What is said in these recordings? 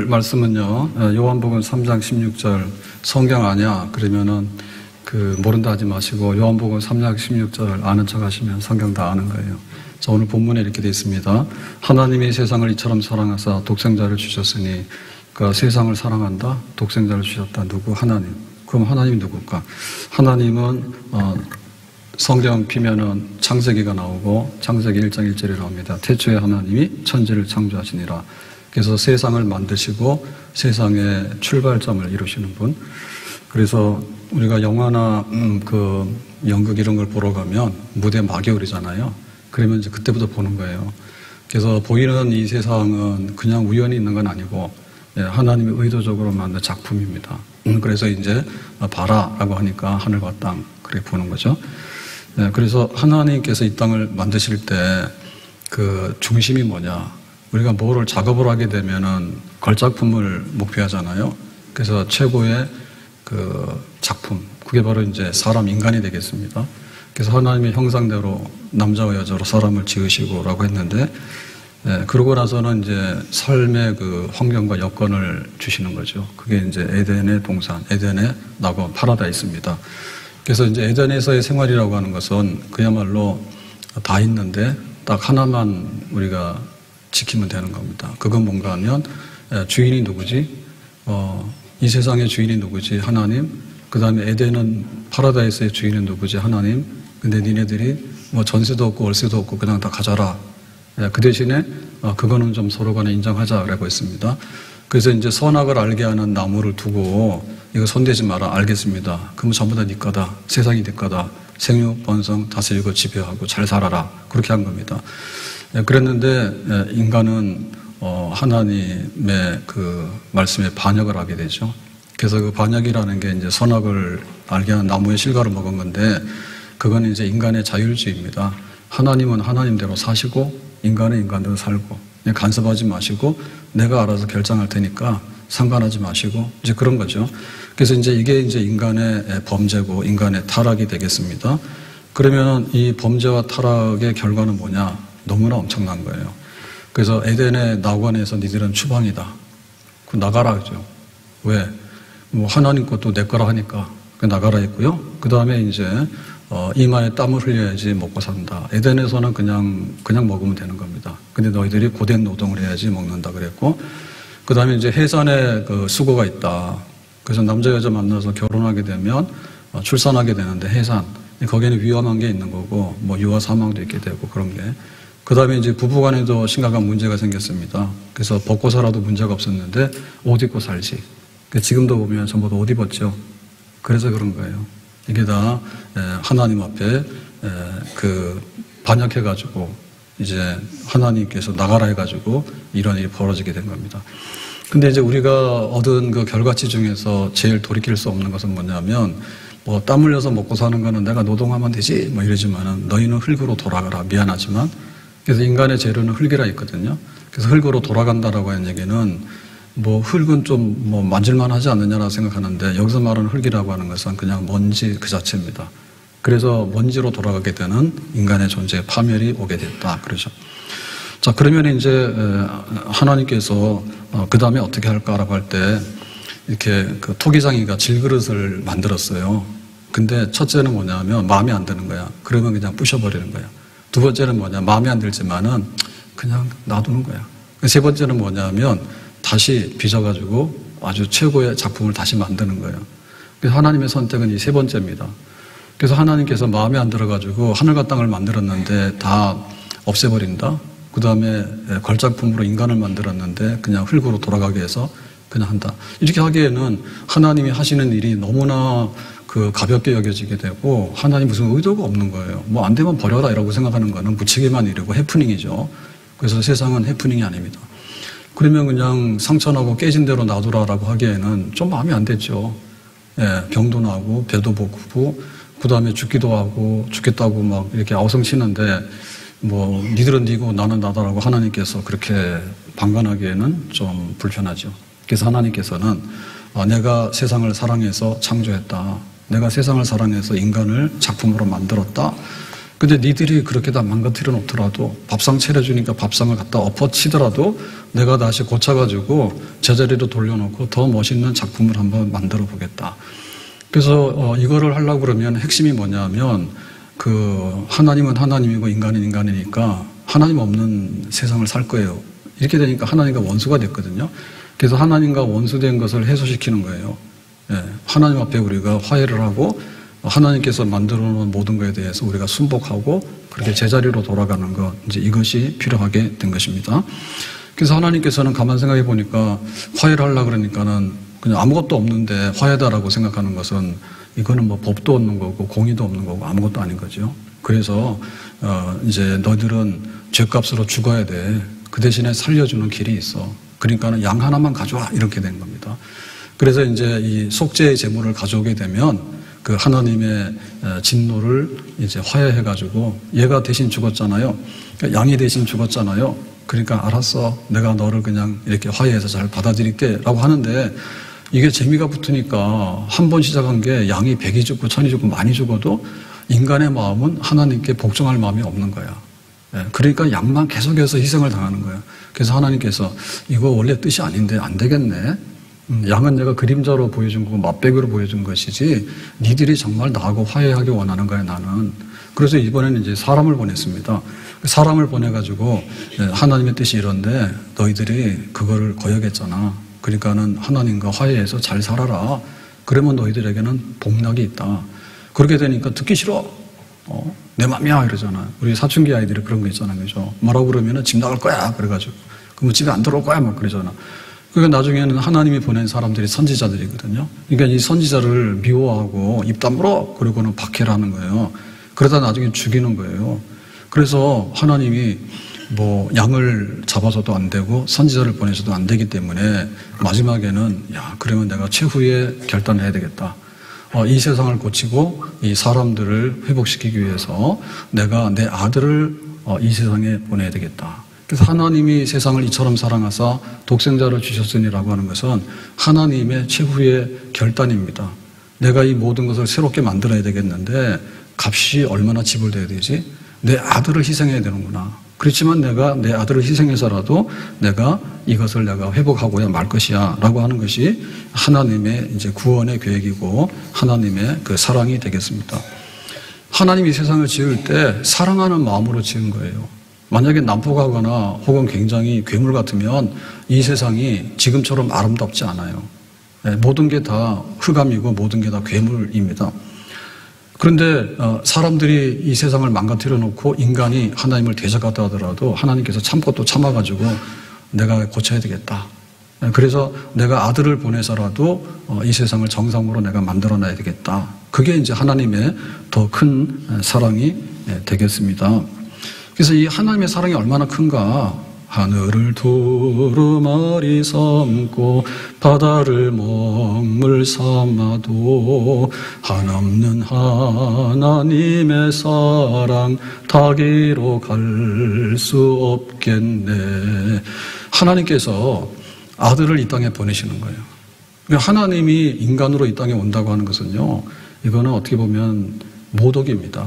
말씀은요, 요한복음 3장 16절, 성경 아냐? 그러면은, 모른다 하지 마시고, 요한복음 3장 16절 아는 척 하시면 성경 다 아는 거예요. 자, 오늘 본문에 이렇게 되어 있습니다. 하나님이 세상을 이처럼 사랑하사 독생자를 주셨으니, 그러니까 세상을 사랑한다? 독생자를 주셨다. 누구? 하나님. 그럼 하나님이 누굴까? 하나님은, 성경 피면은 창세기가 나오고, 창세기 1장 1절이 나옵니다. 태초에 하나님이 천지를 창조하시니라. 그래서 세상을 만드시고 세상의 출발점을 이루시는 분. 그래서 우리가 영화나 연극 이런 걸 보러 가면 무대 막이오리잖아요. 그러면 이제 그때부터 보는 거예요. 그래서 보이는 이 세상은 그냥 우연히 있는 건 아니고 하나님이 의도적으로 만든 작품입니다. 그래서 이제 봐라라고 하니까 하늘과 땅 그렇게 보는 거죠. 그래서 하나님께서 이 땅을 만드실 때 그 중심이 뭐냐? 우리가 뭐를 작업을 하게 되면은 걸작품을 목표하잖아요. 그래서 최고의 그 작품, 그게 바로 이제 사람 인간이 되겠습니다. 그래서 하나님의 형상대로 남자와 여자로 사람을 지으시고라고 했는데, 그러고 나서는 이제 삶의 그 환경과 여건을 주시는 거죠. 그게 이제 에덴의 동산, 에덴의 낙원, 파라다이스입니다. 그래서 이제 에덴에서의 생활이라고 하는 것은 그야말로 다 있는데 딱 하나만 우리가 지키면 되는 겁니다. 그건 뭔가 하면 주인이 누구지? 이 세상의 주인이 누구지? 하나님. 그 다음에 에덴은 파라다이스의 주인은 누구지? 하나님. 근데 니네들이 뭐 전세도 없고 월세도 없고 그냥 다 가져라. 그 대신에 그거는 좀 서로 간에 인정하자라고 했습니다. 그래서 이제 선악을 알게 하는 나무를 두고 이거 손대지 마라. 알겠습니다. 그러면 전부 다 네 거다. 세상이 네 거다. 생육, 번성, 다스리고 지배하고 잘 살아라. 그렇게 한 겁니다. 그랬는데 인간은 하나님의 그 말씀에 반역을 하게 되죠. 그래서 그 반역이라는 게 이제 선악을 알게 하는 나무의 실과를 먹은 건데 그건 이제 인간의 자율주의입니다. 하나님은 하나님대로 사시고 인간은 인간대로 살고 간섭하지 마시고 내가 알아서 결정할 테니까 상관하지 마시고 이제 그런 거죠. 그래서 이제 이게 이제 인간의 범죄고 인간의 타락이 되겠습니다. 그러면 이 범죄와 타락의 결과는 뭐냐? 너무나 엄청난 거예요. 그래서 에덴의 낙원에서 니들은 추방이다. 그 나가라 그죠. 왜? 뭐 하나님 것도 내 거라 하니까 그 나가라 했고요. 그 다음에 이제 이마에 땀을 흘려야지 먹고 산다. 에덴에서는 그냥 먹으면 되는 겁니다. 근데 너희들이 고된 노동을 해야지 먹는다 그랬고, 그 다음에 이제 해산에 그 수고가 있다. 그래서 남자 여자 만나서 결혼하게 되면 출산하게 되는데 해산. 거기에는 위험한 게 있는 거고, 뭐 유아 사망도 있게 되고 그런 게. 그 다음에 이제 부부간에도 심각한 문제가 생겼습니다. 그래서 벗고 살아도 문제가 없었는데 옷 입고 살지. 지금도 보면 전부 다 옷 입었죠. 그래서 그런 거예요. 이게 다 하나님 앞에 반역해가지고 이제 하나님께서 나가라 해가지고 이런 일이 벌어지게 된 겁니다. 근데 이제 우리가 얻은 그 결과치 중에서 제일 돌이킬 수 없는 것은 뭐냐면 뭐 땀 흘려서 먹고 사는 거는 내가 노동하면 되지 뭐 이러지만은 너희는 흙으로 돌아가라. 미안하지만. 그래서 인간의 재료는 흙이라 있거든요. 그래서 흙으로 돌아간다라고 하는 얘기는 뭐 흙은 좀 뭐 만질만 하지 않느냐라고 생각하는데 여기서 말하는 흙이라고 하는 것은 그냥 먼지 그 자체입니다. 그래서 먼지로 돌아가게 되는 인간의 존재에 파멸이 오게 됐다. 그러죠. 자, 그러면 이제 하나님께서 그 다음에 어떻게 할까라고 할 때 이렇게 그 토기장이가 질그릇을 만들었어요. 근데 첫째는 뭐냐면 마음에 안 드는 거야. 그러면 그냥 부셔버리는 거야. 두 번째는 뭐냐, 마음에 안 들지만은 그냥 놔두는 거야. 세 번째는 뭐냐면 다시 빚어가지고 아주 최고의 작품을 다시 만드는 거예요. 그래서 하나님의 선택은 이 세 번째입니다. 그래서 하나님께서 마음에 안 들어가지고 하늘과 땅을 만들었는데 다 없애버린다. 그 다음에 걸작품으로 인간을 만들었는데 그냥 흙으로 돌아가게 해서 그냥 한다. 이렇게 하기에는 하나님이 하시는 일이 너무나 그 가볍게 여겨지게 되고 하나님 무슨 의도가 없는 거예요. 뭐 안 되면 버려라 이라고 생각하는 거는 무책임한 일이고 해프닝이죠. 그래서 세상은 해프닝이 아닙니다. 그러면 그냥 상처나고 깨진 대로 놔두라라고 하기에는 좀 마음이 안 됐죠. 예, 병도 나고 배도 고프고 그 다음에 죽기도 하고 죽겠다고 막 이렇게 아우성치는데 뭐 니들은 니고 나는 나다라고 하나님께서 그렇게 방관하기에는 좀 불편하죠. 그래서 하나님께서는 내가 세상을 사랑해서 창조했다. 내가 세상을 사랑해서 인간을 작품으로 만들었다. 근데 니들이 그렇게 다 망가뜨려 놓더라도 밥상 차려주니까 밥상을 갖다 엎어치더라도 내가 다시 고쳐가지고 제자리로 돌려놓고 더 멋있는 작품을 한번 만들어 보겠다. 그래서 이거를 하려고 그러면 핵심이 뭐냐면 그 하나님은 하나님이고 인간은 인간이니까 하나님 없는 세상을 살 거예요. 이렇게 되니까 하나님과 원수가 됐거든요. 그래서 하나님과 원수된 것을 해소시키는 거예요. 예, 하나님 앞에 우리가 화해를 하고 하나님께서 만들어 놓은 모든 것에 대해서 우리가 순복하고 그렇게 제자리로 돌아가는 것, 이제 이것이 필요하게 된 것입니다. 그래서 하나님께서는 가만 생각해 보니까 화해를 하려고 그러니까는 그냥 아무것도 없는데 화해다라고 생각하는 것은 이거는 뭐 법도 없는 거고 공의도 없는 거고 아무것도 아닌 거죠. 그래서 이제 너희들은 죄값으로 죽어야 돼. 그 대신에 살려주는 길이 있어. 그러니까는 양 하나만 가져와 이렇게 된 겁니다. 그래서 이제 이 속죄의 제물을 가져오게 되면 그 하나님의 진노를 이제 화해해가지고 얘가 대신 죽었잖아요. 양이 대신 죽었잖아요. 그러니까 알았어. 내가 너를 그냥 이렇게 화해해서 잘 받아들일게 라고 하는데 이게 재미가 붙으니까 한 번 시작한 게 양이 100이 죽고 1000이 죽고 많이 죽어도 인간의 마음은 하나님께 복종할 마음이 없는 거야. 그러니까 양만 계속해서 희생을 당하는 거야. 그래서 하나님께서 이거 원래 뜻이 아닌데 안 되겠네. 양은 내가 그림자로 보여준 거고 맛배기로 보여준 것이지 니들이 정말 나하고 화해하기 원하는 거야 나는. 그래서 이번에는 이제 사람을 보냈습니다. 사람을 보내가지고 하나님의 뜻이 이런데 너희들이 그거를 거역했잖아. 그러니까는 하나님과 화해해서 잘 살아라. 그러면 너희들에게는 복락이 있다. 그렇게 되니까 듣기 싫어. 내 맘이야 이러잖아요. 우리 사춘기 아이들이 그런 거 있잖아요. 그죠? 뭐라고 그러면은 집 나갈 거야. 그래가지고. 그러면 집에 안 들어올 거야. 막 그러잖아. 그러니까 나중에는 하나님이 보낸 사람들이 선지자들이거든요. 그러니까 이 선지자를 미워하고 입 다물어 그러고는 박해를 하는 거예요. 그러다 나중에 죽이는 거예요. 그래서 하나님이 뭐 양을 잡아서도 안 되고 선지자를 보내서도 안 되기 때문에 마지막에는 야 그러면 내가 최후의 결단을 해야 되겠다. 이 세상을 고치고 이 사람들을 회복시키기 위해서 내가 내 아들을 이 세상에 보내야 되겠다. 그래서 하나님이 세상을 이처럼 사랑하사 독생자를 주셨으니라고 하는 것은 하나님의 최후의 결단입니다. 내가 이 모든 것을 새롭게 만들어야 되겠는데 값이 얼마나 지불돼야 되지? 내 아들을 희생해야 되는구나. 그렇지만 내가 내 아들을 희생해서라도 내가 이것을 내가 회복하고야 말 것이야 라고 하는 것이 하나님의 이제 구원의 계획이고 하나님의 그 사랑이 되겠습니다. 하나님이 세상을 지을 때 사랑하는 마음으로 지은 거예요. 만약에 난폭하거나 혹은 굉장히 괴물 같으면 이 세상이 지금처럼 아름답지 않아요. 모든 게 다 흑암이고 모든 게 다 괴물입니다. 그런데 사람들이 이 세상을 망가뜨려 놓고 인간이 하나님을 대적하다 하더라도 하나님께서 참고 또 참아가지고 내가 고쳐야 되겠다. 그래서 내가 아들을 보내서라도 이 세상을 정상으로 내가 만들어놔야 되겠다. 그게 이제 하나님의 더 큰 사랑이 되겠습니다. 그래서 이 하나님의 사랑이 얼마나 큰가. 하늘을 두루마리 삼고 바다를 먹물 삼아도 한없는 하나님의 사랑 닿기로 갈 수 없겠네. 하나님께서 아들을 이 땅에 보내시는 거예요. 그러니까 하나님이 인간으로 이 땅에 온다고 하는 것은요, 이거는 어떻게 보면 모독입니다.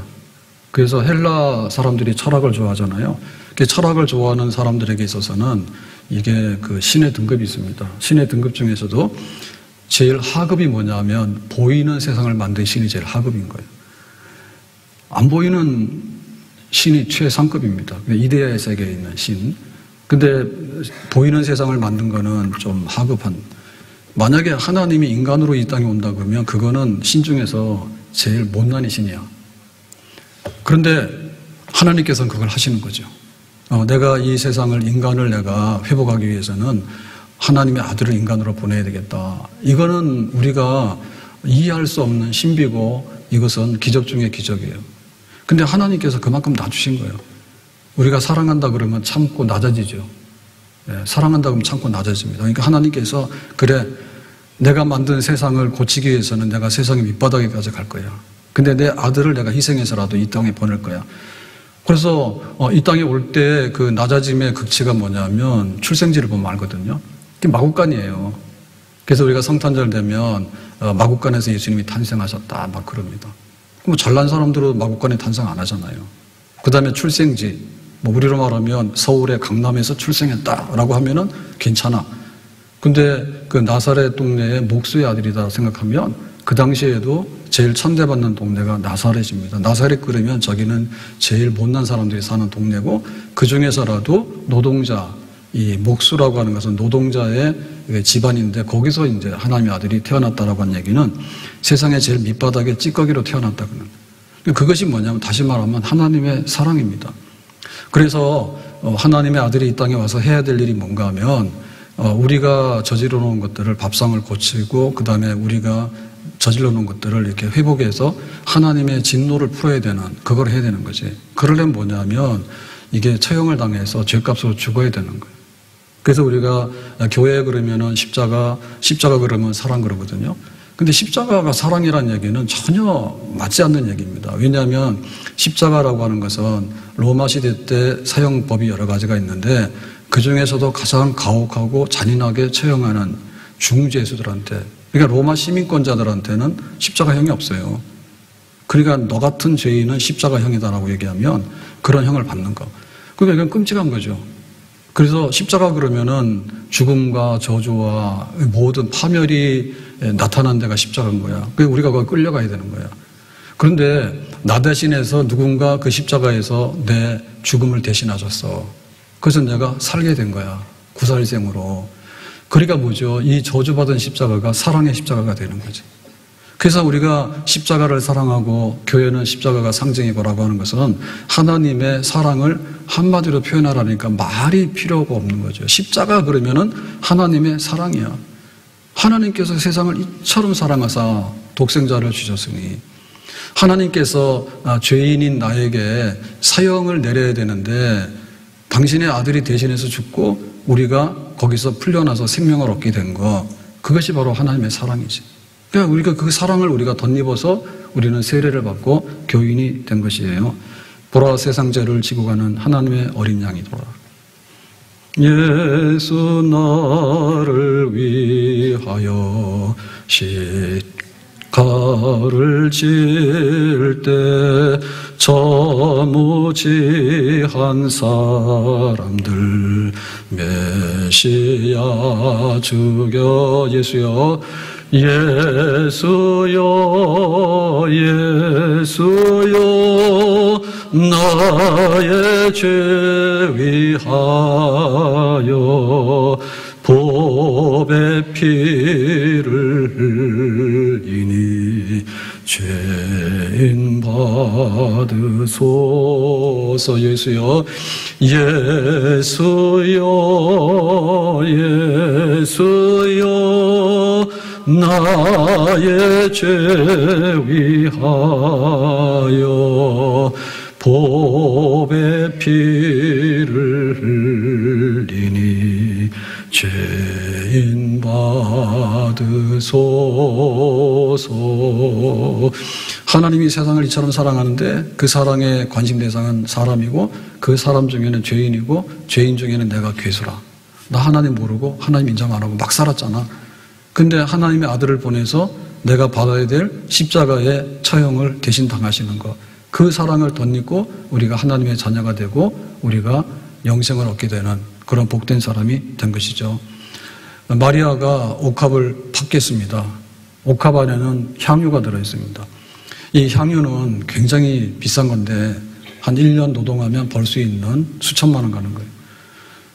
그래서 헬라 사람들이 철학을 좋아하잖아요. 철학을 좋아하는 사람들에게 있어서는 이게 그 신의 등급이 있습니다. 신의 등급 중에서도 제일 하급이 뭐냐면 보이는 세상을 만든 신이 제일 하급인 거예요. 안 보이는 신이 최상급입니다. 이데아의 세계에 있는 신. 근데 보이는 세상을 만든 거는 좀 하급한. 만약에 하나님이 인간으로 이 땅에 온다 그러면 그거는 신 중에서 제일 못난 신이야. 그런데 하나님께서는 그걸 하시는 거죠. 내가 이 세상을 인간을 내가 회복하기 위해서는 하나님의 아들을 인간으로 보내야 되겠다. 이거는 우리가 이해할 수 없는 신비고 이것은 기적 중의 기적이에요. 근데 하나님께서 그만큼 놔주신 거예요. 우리가 사랑한다 그러면 참고 낮아지죠. 사랑한다 그러면 참고 낮아집니다. 그러니까 하나님께서 그래 내가 만든 세상을 고치기 위해서는 내가 세상의 밑바닥에까지 갈 거야. 근데 내 아들을 내가 희생해서라도 이 땅에 보낼 거야. 그래서 이 땅에 올 때 그 낮아짐의 극치가 뭐냐면 출생지를 보면 알거든요. 그게 마국간이에요. 그래서 우리가 성탄절 되면 마국간에서 예수님이 탄생하셨다 막 그럽니다. 뭐 잘난 사람들은 마국간에 탄생 안 하잖아요. 그 다음에 출생지, 뭐 우리로 말하면 서울의 강남에서 출생했다라고 하면은 괜찮아. 근데 그 나사렛 동네의 목수의 아들이다 생각하면 그 당시에도 제일 천대받는 동네가 나사렛입니다. 나사렛 그러면 저기는 제일 못난 사람들이 사는 동네고 그 중에서라도 노동자, 이 목수라고 하는 것은 노동자의 집안인데 거기서 이제 하나님의 아들이 태어났다라고 하는 얘기는 세상에 제일 밑바닥에 찌꺼기로 태어났다고는. 그것이 뭐냐면 다시 말하면 하나님의 사랑입니다. 그래서 하나님의 아들이 이 땅에 와서 해야 될 일이 뭔가 하면 우리가 저질러 놓은 것들을 밥상을 고치고 그 다음에 우리가 저질러 놓은 것들을 이렇게 회복해서 하나님의 진노를 풀어야 되는 그걸 해야 되는 거지. 그러려면 뭐냐면 이게 처형을 당해서 죄값으로 죽어야 되는 거예요. 그래서 우리가 교회에 그러면은 십자가 그러면 사랑 그러거든요. 근데 십자가가 사랑이라는 얘기는 전혀 맞지 않는 얘기입니다. 왜냐하면 십자가라고 하는 것은 로마 시대 때 사형법이 여러 가지가 있는데 그 중에서도 가장 가혹하고 잔인하게 처형하는 중죄수들한테, 그러니까 로마 시민권자들한테는 십자가형이 없어요. 그러니까 너 같은 죄인은 십자가형이다라고 얘기하면 그런 형을 받는 거. 그러니까 이건 끔찍한 거죠. 그래서 십자가 그러면은 죽음과 저주와 모든 파멸이 나타난 데가 십자가인 거야. 그래서 우리가 거기 끌려가야 되는 거야. 그런데 나 대신해서 누군가 그 십자가에서 내 죽음을 대신하셨어. 그래서 내가 살게 된 거야. 구살생으로. 그러니까 뭐죠? 이 저주받은 십자가가 사랑의 십자가가 되는 거지. 그래서 우리가 십자가를 사랑하고 교회는 십자가가 상징이고라고 하는 것은 하나님의 사랑을 한마디로 표현하라니까 말이 필요가 없는 거죠. 십자가 그러면은 하나님의 사랑이야. 하나님께서 세상을 이처럼 사랑하사 독생자를 주셨으니 하나님께서 죄인인 나에게 사형을 내려야 되는데 당신의 아들이 대신해서 죽고 우리가 거기서 풀려나서 생명을 얻게 된 거, 그것이 바로 하나님의 사랑이지. 그러니까 우리가 그 사랑을 우리가 덧입어서 우리는 세례를 받고 교인이 된 것이에요. 보라 세상 죄를 지고 가는 하나님의 어린 양이더라. 예수 나를 위하여 시가를 질 때 저무지한 사람들 메시아 죽여 예수여 예수여 예수여 나의 죄 위하여 법의 피를 흘리니 죄인 받으소서. 예수여 예수여 예수여 나의 죄 위하여 법의 피를 흘리니 죄인 받으소서. 하나님이 세상을 이처럼 사랑하는데 그 사랑의 관심 대상은 사람이고 그 사람 중에는 죄인이고 죄인 중에는 내가 괴수라. 나 하나님 모르고 하나님 인정 안 하고 막 살았잖아. 근데 하나님의 아들을 보내서 내가 받아야 될 십자가의 처형을 대신 당하시는 것, 그 사랑을 덧입고 우리가 하나님의 자녀가 되고 우리가 영생을 얻게 되는 그런 복된 사람이 된 것이죠. 마리아가 옥합을 팠겠습니다. 옥합 안에는 향유가 들어있습니다. 이 향유는 굉장히 비싼 건데 한 1년 노동하면 벌 수 있는 수천만 원 가는 거예요.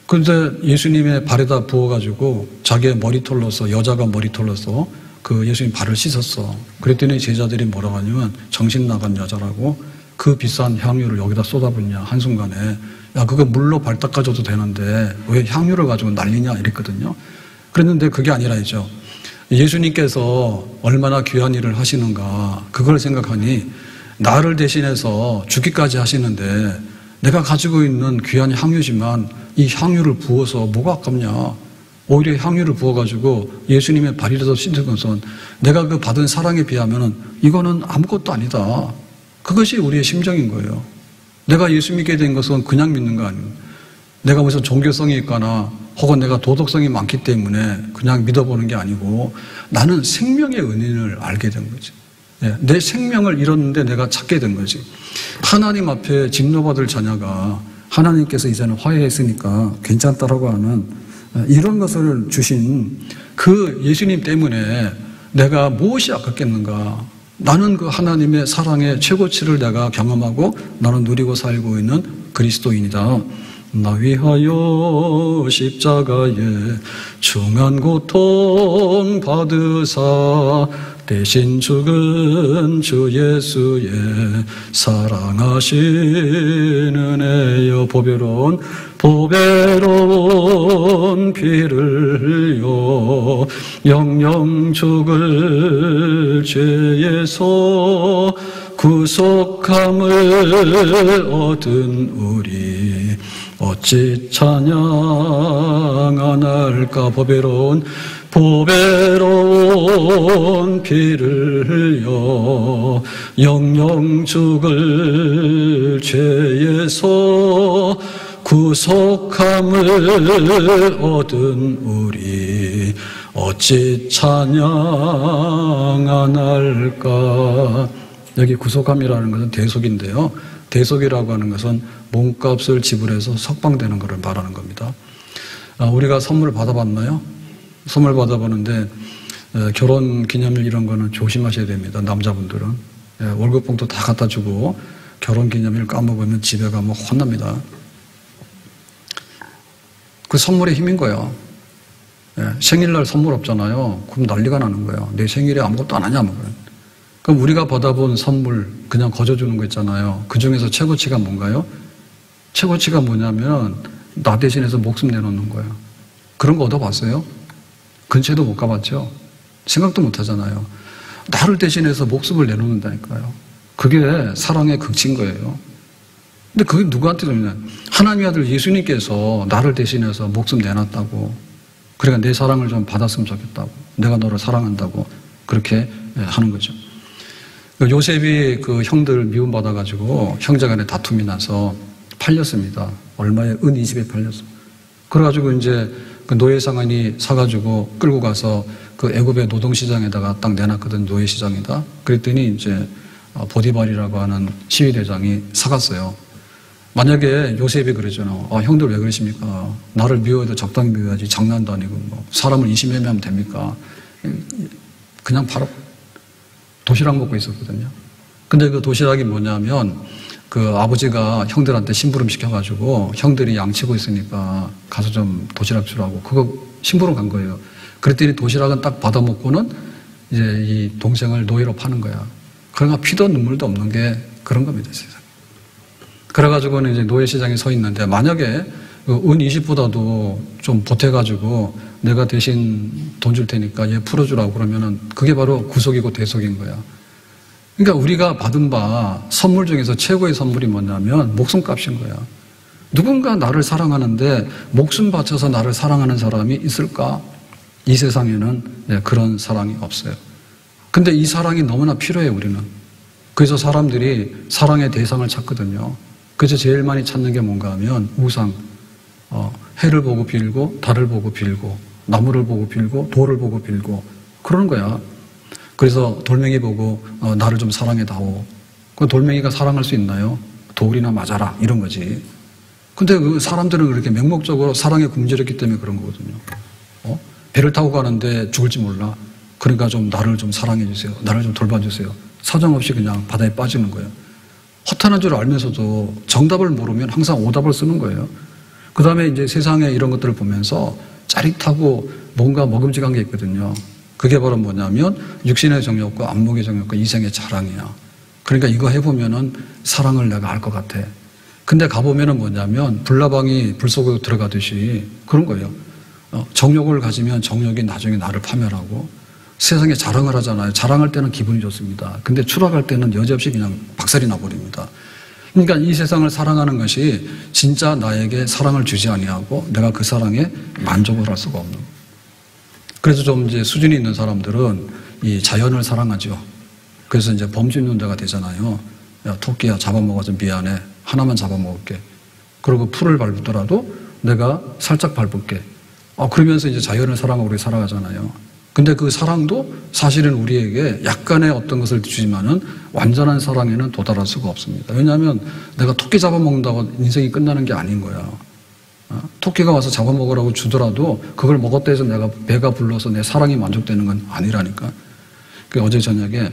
그런데 예수님의 발에다 부어가지고 자기의 머리털로서, 여자가 머리털로서 그 예수님 발을 씻었어. 그랬더니 제자들이 뭐라고 하냐면 정신 나간 여자라고 그 비싼 향유를 여기다 쏟아붓냐 한순간에. 야, 그거 물로 발 닦아줘도 되는데 왜 향유를 가지고 난리냐 이랬거든요. 그랬는데 그게 아니라이죠. 예수님께서 얼마나 귀한 일을 하시는가 그걸 생각하니 나를 대신해서 죽기까지 하시는데 내가 가지고 있는 귀한 향유지만 이 향유를 부어서 뭐가 아깝냐. 오히려 향유를 부어가지고 예수님의 발이라도 씻는 것은 내가 그 받은 사랑에 비하면 이거는 아무것도 아니다. 그것이 우리의 심정인 거예요. 내가 예수 믿게 된 것은 그냥 믿는 거 아니에요. 내가 무슨 종교성이 있거나 혹은 내가 도덕성이 많기 때문에 그냥 믿어보는 게 아니고 나는 생명의 은인을 알게 된 거지. 예, 내 생명을 잃었는데 내가 찾게 된 거지. 하나님 앞에 진노받을 자녀가 하나님께서 이제는 화해했으니까 괜찮다라고 하는 이런 것을 주신 그 예수님 때문에 내가 무엇이 아깝겠는가. 나는 그 하나님의 사랑의 최고치를 내가 경험하고 나는 누리고 살고 있는 그리스도인이다. 나 위하여 십자가에 중한 고통 받으사 대신 죽은 주 예수의 사랑하신 은혜여 보배로운 피를 흘려 영영 죽을 죄에서 구속함을 얻은 우리 어찌 찬양 안 할까. 보배로운 피를 흘려 영영 죽을 죄에서 구속함을 얻은 우리 어찌 찬양 안 할까. 여기 구속함이라는 것은 대속인데요. 대속이라고 하는 것은 몸값을 지불해서 석방되는 것을 말하는 겁니다. 우리가 선물을 받아봤나요? 선물 받아보는데 결혼 기념일 이런 거는 조심하셔야 됩니다. 남자분들은. 월급 봉투 다 갖다 주고 결혼 기념일 까먹으면 집에 가면 혼납니다. 그 선물의 힘인 거예요. 생일날 선물 없잖아요. 그럼 난리가 나는 거예요. 내 생일에 아무것도 안 하냐. 그럼 우리가 받아본 선물 그냥 거저주는 거 있잖아요. 그 중에서 최고치가 뭔가요? 최고치가 뭐냐면 나 대신해서 목숨 내놓는 거예요. 그런 거 얻어봤어요? 근처에도 못 가봤죠? 생각도 못 하잖아요. 나를 대신해서 목숨을 내놓는다니까요. 그게 사랑의 극치인 거예요. 근데 그게 누구한테 들리냐? 하나님의 아들 예수님께서 나를 대신해서 목숨 내놨다고. 그러니까 내 사랑을 좀 받았으면 좋겠다고. 내가 너를 사랑한다고. 그렇게 하는 거죠. 요셉이 그 형들 미움받아가지고 형제간에 다툼이 나서 팔렸습니다. 얼마에? 은 20에 팔렸어. 그래가지고 이제 그 노예상인이 사가지고 끌고 가서 그 애굽의 노동시장에다가 딱 내놨거든. 노예시장에다. 그랬더니 이제 보디발이라고 하는 시위대장이 사갔어요. 만약에 요셉이 그러잖아. 형들 왜 그러십니까? 나를 미워해도 적당히 미워야지. 장난도 아니고 뭐 사람을 이심해하면 됩니까? 그냥 바로 도시락 먹고 있었거든요. 근데 그 도시락이 뭐냐면 그 아버지가 형들한테 심부름 시켜가지고 형들이 양치고 있으니까 가서 좀 도시락 주라고. 그거 심부름 간 거예요. 그랬더니 도시락은 딱 받아먹고는 이제 이 동생을 노예로 파는 거야. 그러니까 피도 눈물도 없는 게 그런 겁니다, 세상. 그래가지고는 이제 노예시장에 서 있는데 만약에 은 20보다도 좀 보태가지고 내가 대신 돈 줄 테니까 얘 풀어주라고 그러면은 그게 바로 구속이고 대속인 거야. 그러니까 우리가 받은 바 선물 중에서 최고의 선물이 뭐냐면 목숨값인 거야. 누군가 나를 사랑하는데 목숨 바쳐서 나를 사랑하는 사람이 있을까? 이 세상에는 그런 사랑이 없어요. 근데 이 사랑이 너무나 필요해요, 우리는. 그래서 사람들이 사랑의 대상을 찾거든요. 그래서 제일 많이 찾는 게 뭔가 하면 우상, 해를 보고 빌고 달을 보고 빌고 나무를 보고 빌고 돌을 보고 빌고 그러는 거야. 그래서 돌멩이 보고 나를 좀 사랑해다오. 그 돌멩이가 사랑할 수 있나요? 돌이나 맞아라 이런 거지. 근데 그 사람들은 그렇게 맹목적으로 사랑에 굶주렸기 때문에 그런 거거든요. 배를 타고 가는데 죽을지 몰라. 그러니까 좀 나를 좀 사랑해 주세요. 나를 좀 돌봐주세요. 사정없이 그냥 바다에 빠지는 거예요. 허탄한 줄 알면서도 정답을 모르면 항상 오답을 쓰는 거예요. 그 다음에 이제 세상에 이런 것들을 보면서 짜릿하고 뭔가 먹음직한 게 있거든요. 그게 바로 뭐냐면 육신의 정욕과 안목의 정욕과 이생의 자랑이야. 그러니까 이거 해보면은 사랑을 내가 알 것 같아. 근데 가보면은 뭐냐면 불나방이 불 속으로 들어가듯이 그런 거예요. 정욕을 가지면 정욕이 나중에 나를 파멸하고 세상에 자랑을 하잖아요. 자랑할 때는 기분이 좋습니다. 근데 추락할 때는 여지없이 그냥 박살이 나버립니다. 그러니까 이 세상을 사랑하는 것이 진짜 나에게 사랑을 주지 아니하고 내가 그 사랑에 만족을 할 수가 없는 거예요. 그래서 좀 이제 수준이 있는 사람들은 이 자연을 사랑하죠. 그래서 이제 범신론자가 되잖아요. 야, 토끼야 잡아먹어서 미안해. 하나만 잡아먹을게. 그리고 풀을 밟더라도 내가 살짝 밟을게. 그러면서 이제 자연을 사랑하고 우리 살아가잖아요. 근데 그 사랑도 사실은 우리에게 약간의 어떤 것을 주지만은 완전한 사랑에는 도달할 수가 없습니다. 왜냐하면 내가 토끼 잡아먹는다고 인생이 끝나는 게 아닌 거야. 토끼가 와서 잡아먹으라고 주더라도 그걸 먹었다 해서 내가 배가 불러서 내 사랑이 만족되는 건 아니라니까. 어제 저녁에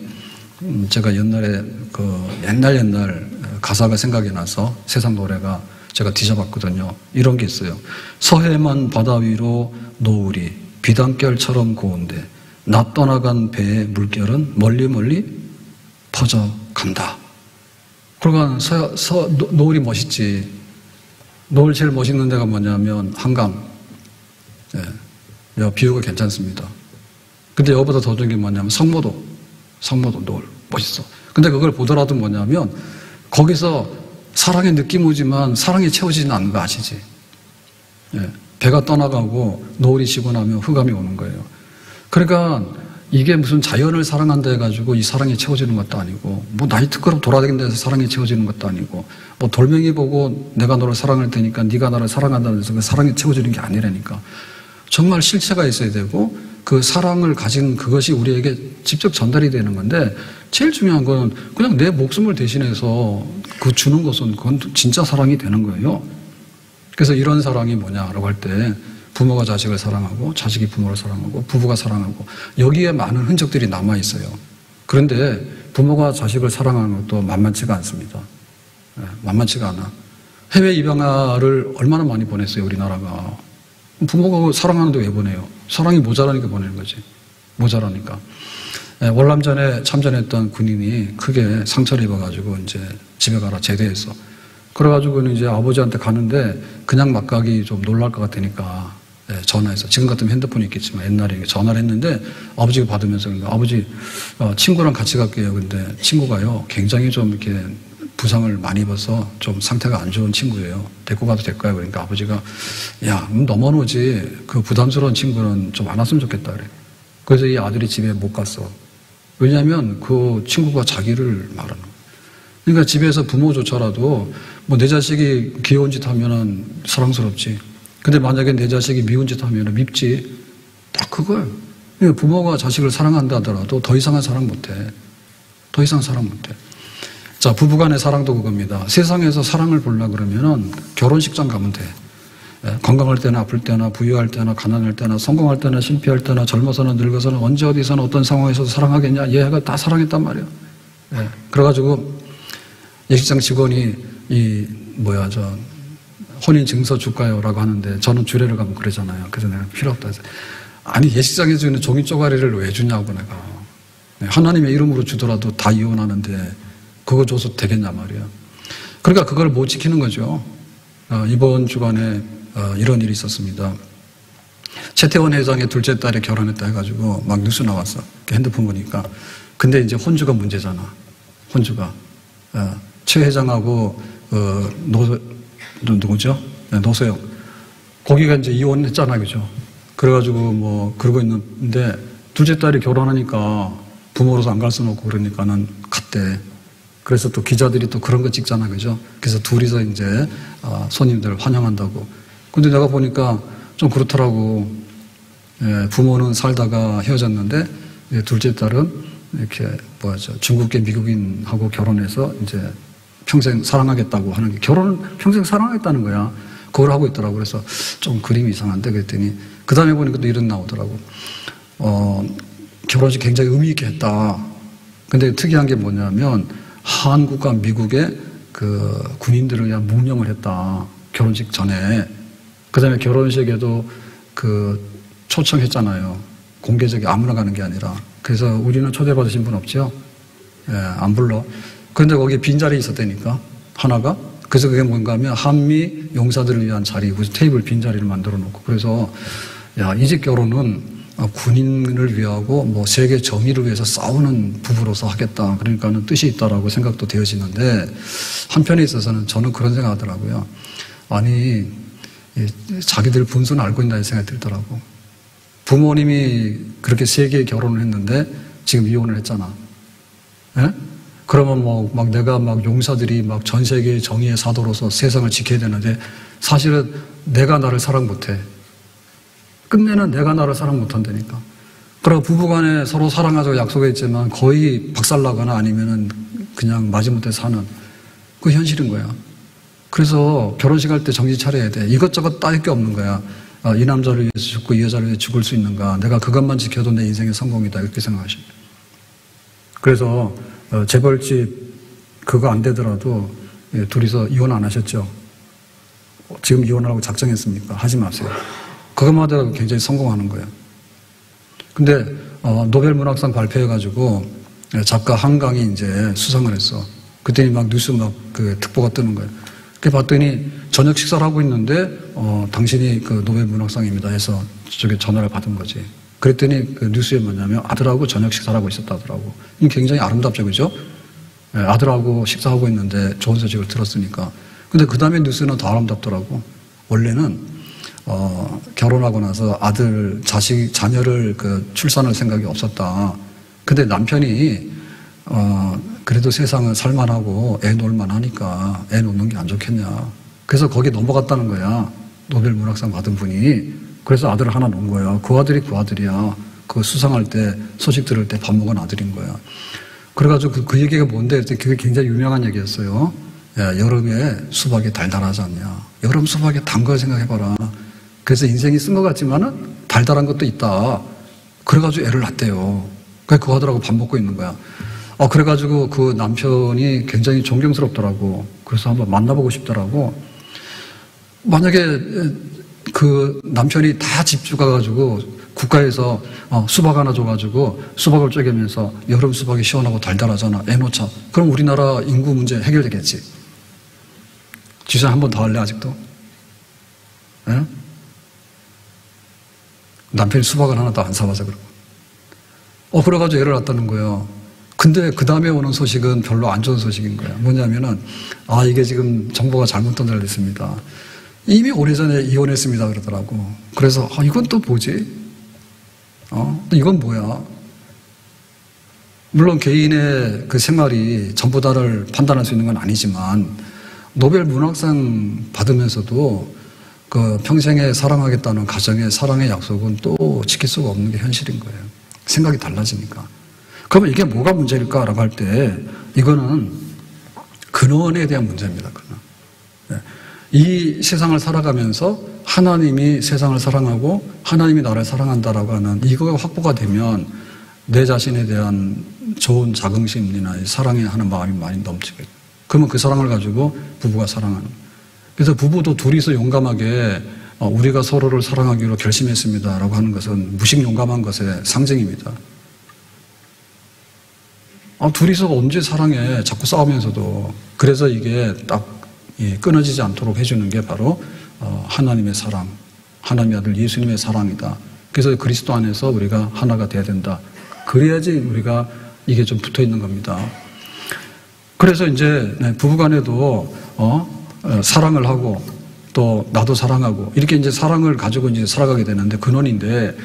제가 옛날에 옛날 가사가 생각이 나서 세상 노래가 제가 뒤져봤거든요. 이런 게 있어요. 서해만 바다 위로 노을이 비단결처럼 고운데 나 떠나간 배의 물결은 멀리 멀리 퍼져간다. 그러니까 노을이 멋있지. 노을 제일 멋있는 데가 뭐냐면 한강. 비유가 괜찮습니다. 근데 여기보다 더 좋은 게 뭐냐면 성모도 노을 멋있어. 근데 그걸 보더라도 뭐냐면 거기서 사랑의 느낌 오지만 사랑이 채워지지는 않는 거 아시지? 배가 떠나가고 노을이 지고 나면 흑암이 오는 거예요. 그러니까 이게 무슨 자연을 사랑한다 해가지고 이 사랑이 채워지는 것도 아니고, 뭐 나이트클럽 돌아다니는 데서 사랑이 채워지는 것도 아니고, 뭐 돌멩이 보고 내가 너를 사랑할 테니까 네가 나를 사랑한다는 데서 그 사랑이 채워지는 게 아니라니까. 정말 실체가 있어야 되고 그 사랑을 가진 그것이 우리에게 직접 전달이 되는 건데, 제일 중요한 건 그냥 내 목숨을 대신해서 그 주는 것은 그건 진짜 사랑이 되는 거예요. 그래서 이런 사랑이 뭐냐라고 할 때 부모가 자식을 사랑하고 자식이 부모를 사랑하고 부부가 사랑하고 여기에 많은 흔적들이 남아 있어요. 그런데 부모가 자식을 사랑하는 것도 만만치가 않습니다. 만만치가 않아. 해외 입양아를 얼마나 많이 보냈어요, 우리나라가. 부모가 사랑하는데 왜 보내요? 사랑이 모자라니까 보내는 거지. 모자라니까. 월남전에 참전했던 군인이 크게 상처를 입어가지고 이제 집에 가라 제대했어. 그래가지고는 이제 아버지한테 가는데 그냥 막 가기 좀 놀랄 것 같으니까 전화해서, 지금 같으면 핸드폰이 있겠지만 옛날에 전화를 했는데 아버지가 받으면서 아버지 친구랑 같이 갈게요. 근데 친구가요 굉장히 좀 이렇게 부상을 많이 입어서 좀 상태가 안 좋은 친구예요. 데리고 가도 될까요? 그러니까 아버지가 야 넘어오지, 그 부담스러운 친구는 좀 안 왔으면 좋겠다 그래. 그래서 이 아들이 집에 못 갔어. 왜냐하면 그 친구가 자기를 말하는 거예요. 그러니까 집에서 부모조차라도 뭐 내 자식이 귀여운 짓 하면은 사랑스럽지. 근데 만약에 내 자식이 미운 짓 하면은 밉지. 딱 그거예요. 부모가 자식을 사랑한다 하더라도 더 이상은 사랑 못해. 더 이상 사랑 못해. 자, 부부간의 사랑도 그겁니다. 세상에서 사랑을 보려고 그러면은 결혼식장 가면 돼. 건강할 때나 아플 때나 부유할 때나 가난할 때나 성공할 때나 실패할 때나 젊어서나 늙어서나 언제 어디서나 어떤 상황에서도 사랑하겠냐. 얘가 다 사랑했단 말이야. 그래가지고 예식장 직원이 혼인 증서 줄까요?라고 하는데 저는 주례를 가면 그러잖아요. 그래서 내가 필요 없다 해서, 아니 예식장에 주는 종이 쪼가리를 왜 주냐고 내가. 하나님의 이름으로 주더라도 다 이혼하는데 그거 줘서 되겠냐 말이야. 그러니까 그걸 못 지키는 거죠. 이번 주간에 이런 일이 있었습니다. 최태원 회장의 둘째 딸이 결혼했다 해가지고 막 뉴스 나왔어. 핸드폰 보니까. 근데 이제 혼주가 문제잖아. 혼주가. 최 회장하고 누구죠? 노소영. 거기가 이제 이혼했잖아, 그죠? 그래가지고 뭐 그러고 있는데 둘째 딸이 결혼하니까 부모로서 안 갈 수는 없고 그러니까는 갔대. 그래서 또 기자들이 또 그런 거 찍잖아, 그죠? 그래서 둘이서 이제 손님들 환영한다고. 근데 내가 보니까 좀 그렇더라고. 부모는 살다가 헤어졌는데 둘째 딸은 이렇게 중국계 미국인하고 결혼해서 이제 평생 사랑하겠다고 하는 게, 결혼을 평생 사랑하겠다는 거야. 그걸 하고 있더라고. 그래서 좀 그림이 이상한데 그랬더니 그 다음에 보니까 또 이런 나오더라고. 결혼식 굉장히 의미 있게 했다. 근데 특이한 게 뭐냐면 한국과 미국의 그 군인들을 그냥 묵념을 했다. 결혼식 전에. 그 다음에 결혼식에도 그 초청했잖아요. 공개적이 아무나 가는 게 아니라. 그래서 우리는 초대받으신 분 없죠? 안 불러. 그런데 거기에 빈자리 있었다니까, 하나가. 그래서 그게 뭔가 하면 한미 용사들을 위한 자리, 그래서 테이블 빈자리를 만들어 놓고. 그래서 이 집 결혼은 군인을 위하고 뭐 세계 정의를 위해서 싸우는 부부로서 하겠다. 그러니까는 뜻이 있다라고 생각도 되어지는데, 한편에 있어서는 저는 그런 생각하더라고요. 아니, 자기들 분수는 알고 있나 생각이 들더라고. 부모님이 그렇게 세 개의 결혼을 했는데 지금 이혼을 했잖아. 그러면 막 내가 막 용사들이 막 전 세계의 정의의 사도로서 세상을 지켜야 되는데, 사실은 내가 나를 사랑 못해. 끝내는 내가 나를 사랑 못한다니까. 그리고 부부간에 서로 사랑하자고 약속했지만 거의 박살나거나 아니면은 그냥 마지못해 사는 그 현실인 거야. 그래서 결혼식 할 때 정신 차려야 돼. 이것저것 따질 게 없는 거야. 이 남자를 위해서 죽고 이 여자를 위해서 죽을 수 있는가. 내가 그것만 지켜도 내 인생의 성공이다. 이렇게 생각하십니다. 그래서 재벌집 그거 안 되더라도 둘이서 이혼 안 하셨죠? 지금 이혼하라고 작정했습니까? 하지 마세요. 그것만 하더라도 굉장히 성공하는 거예요. 근데 노벨 문학상 발표해가지고 작가 한강이 이제 수상을 했어. 그랬더니 막 뉴스 막 그 특보가 뜨는 거예요. 그래 봤더니 저녁 식사를 하고 있는데 당신이 그 노벨 문학상입니다 해서 저쪽에 전화를 받은 거지. 그랬더니 그 뉴스에 뭐냐면 아들하고 저녁 식사를 하고 있었다더라고. 이게 굉장히 아름답죠, 그죠? 아들하고 식사하고 있는데 좋은 소식을 들었으니까. 근데 그 다음에 뉴스는 더 아름답더라고. 원래는 결혼하고 나서 아들, 자식, 자녀를 그 출산할 생각이 없었다. 근데 남편이 그래도 세상은 살만하고 애 놀만 하니까 애 놓는 게 안 좋겠냐. 그래서 거기 넘어갔다는 거야. 노벨 문학상 받은 분이. 그래서 아들을 하나 놓은 거야. 그 아들이 그 아들이야. 그 수상할 때 소식 들을 때 밥 먹은 아들인 거야. 그래가지고 그 얘기가 뭔데? 그게 굉장히 유명한 얘기였어요. 야, 여름에 수박이 달달하지 않냐. 여름 수박이 단 걸 생각해봐라. 그래서 인생이 쓴 것 같지만은 달달한 것도 있다. 그래가지고 애를 낳았대요. 그래서 그 아들하고 밥 먹고 있는 거야. 그래가지고 그 남편이 굉장히 존경스럽더라고. 그래서 한번 만나보고 싶더라고. 만약에 그 남편이 다 집주 가가지고 국가에서 수박 하나 줘가지고 수박을 쪼개면서 여름 수박이 시원하고 달달하잖아. 애 놓자. 그럼 우리나라 인구 문제 해결되겠지. 지선 한 번 더 할래 아직도? 에? 남편이 수박을 하나 더 안 사와서 그러고. 그래가지고 애를 낳았다는 거예요. 근데 그 다음에 오는 소식은 별로 안 좋은 소식인 거야. 뭐냐면은 이게 지금 정보가 잘못 전달됐습니다. 이미 오래전에 이혼했습니다 그러더라고. 그래서 이건 또 뭐지? 이건 뭐야? 물론 개인의 그 생활이 전부 다를 판단할 수 있는 건 아니지만 노벨 문학상 받으면서도 그 평생에 사랑하겠다는 가정의 사랑의 약속은 또 지킬 수가 없는 게 현실인 거예요. 생각이 달라지니까. 그러면 이게 뭐가 문제일까라고 할 때 이거는 근원에 대한 문제입니다. 근원. 이 세상을 살아가면서 하나님이 세상을 사랑하고 하나님이 나를 사랑한다라고 하는 이거가 확보가 되면 내 자신에 대한 좋은 자긍심이나 사랑에 하는 마음이 많이 넘치게 돼요. 그러면 그 사랑을 가지고 부부가 사랑하는 거예요. 그래서 부부도 둘이서 용감하게 우리가 서로를 사랑하기로 결심했습니다라고 하는 것은 무식 용감한 것의 상징입니다. 둘이서 언제 사랑해? 자꾸 싸우면서도. 그래서 이게 딱 끊어지지 않도록 해주는 게 바로 하나님의 사랑, 하나님의 아들 예수님의 사랑이다. 그래서 그리스도 안에서 우리가 하나가 돼야 된다. 그래야지 우리가 이게 좀 붙어 있는 겁니다. 그래서 이제 부부간에도 사랑을 하고 또 나도 사랑하고 이렇게 이제 사랑을 가지고 이제 살아가게 되는데 근원인데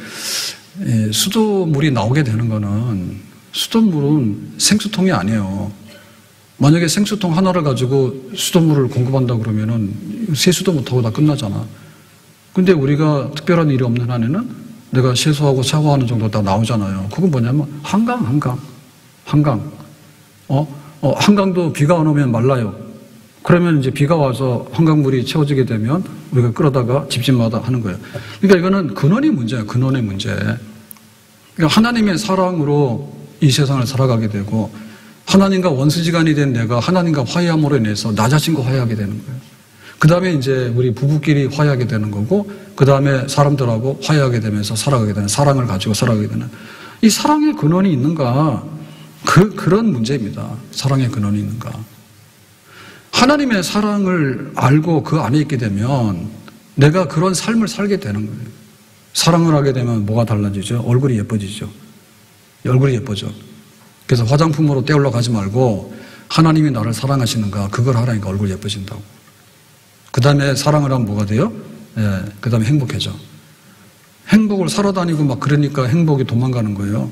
수돗물이 나오게 되는 거는 수돗물은 생수통이 아니에요. 만약에 생수통 하나를 가지고 수돗물을 공급한다고 그러면은 세수도 못하고 다 끝나잖아. 근데 우리가 특별한 일이 없는 한에는 내가 세수하고 샤워하는 정도 다 나오잖아요. 그건 뭐냐면 한강. 한강도 비가 안 오면 말라요. 그러면 이제 비가 와서 한강물이 채워지게 되면 우리가 끌어다가 집집마다 하는 거예요. 그러니까 이거는 근원이 문제예요. 근원의 문제. 그러니까 하나님의 사랑으로 이 세상을 살아가게 되고 하나님과 원수지간이 된 내가 하나님과 화해함으로 인해서 나 자신과 화해하게 되는 거예요. 그 다음에 이제 우리 부부끼리 화해하게 되는 거고 그 다음에 사람들하고 화해하게 되면서 살아가게 되는 사랑을 가지고 살아가게 되는 이 사랑의 근원이 있는가 그런 문제입니다. 사랑의 근원이 있는가. 하나님의 사랑을 알고 그 안에 있게 되면 내가 그런 삶을 살게 되는 거예요. 사랑을 하게 되면 뭐가 달라지죠? 얼굴이 예뻐지죠. 얼굴이 예뻐져. 그래서 화장품으로 떼올라 가지 말고 하나님이 나를 사랑하시는가 그걸 하라니까 얼굴이 예뻐진다고. 그 다음에 사랑을 하면 뭐가 돼요? 그 다음에 행복해져. 행복을 살아다니고 막 그러니까 행복이 도망가는 거예요.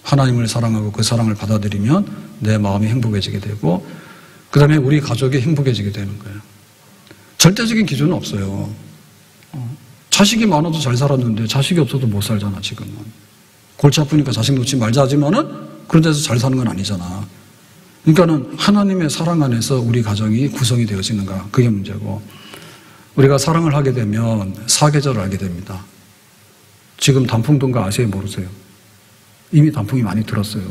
하나님을 사랑하고 그 사랑을 받아들이면 내 마음이 행복해지게 되고 그 다음에 우리 가족이 행복해지게 되는 거예요. 절대적인 기준은 없어요. 자식이 많아도 잘 살았는데 자식이 없어도 못 살잖아 지금은. 골치 아프니까 자식 놓지 말자 하지만은 그런 데서 잘 사는 건 아니잖아. 그러니까는 하나님의 사랑 안에서 우리 가정이 구성이 되어지는가, 그게 문제고, 우리가 사랑을 하게 되면 사계절을 알게 됩니다. 지금 단풍 든 거 아세요? 모르세요? 이미 단풍이 많이 들었어요.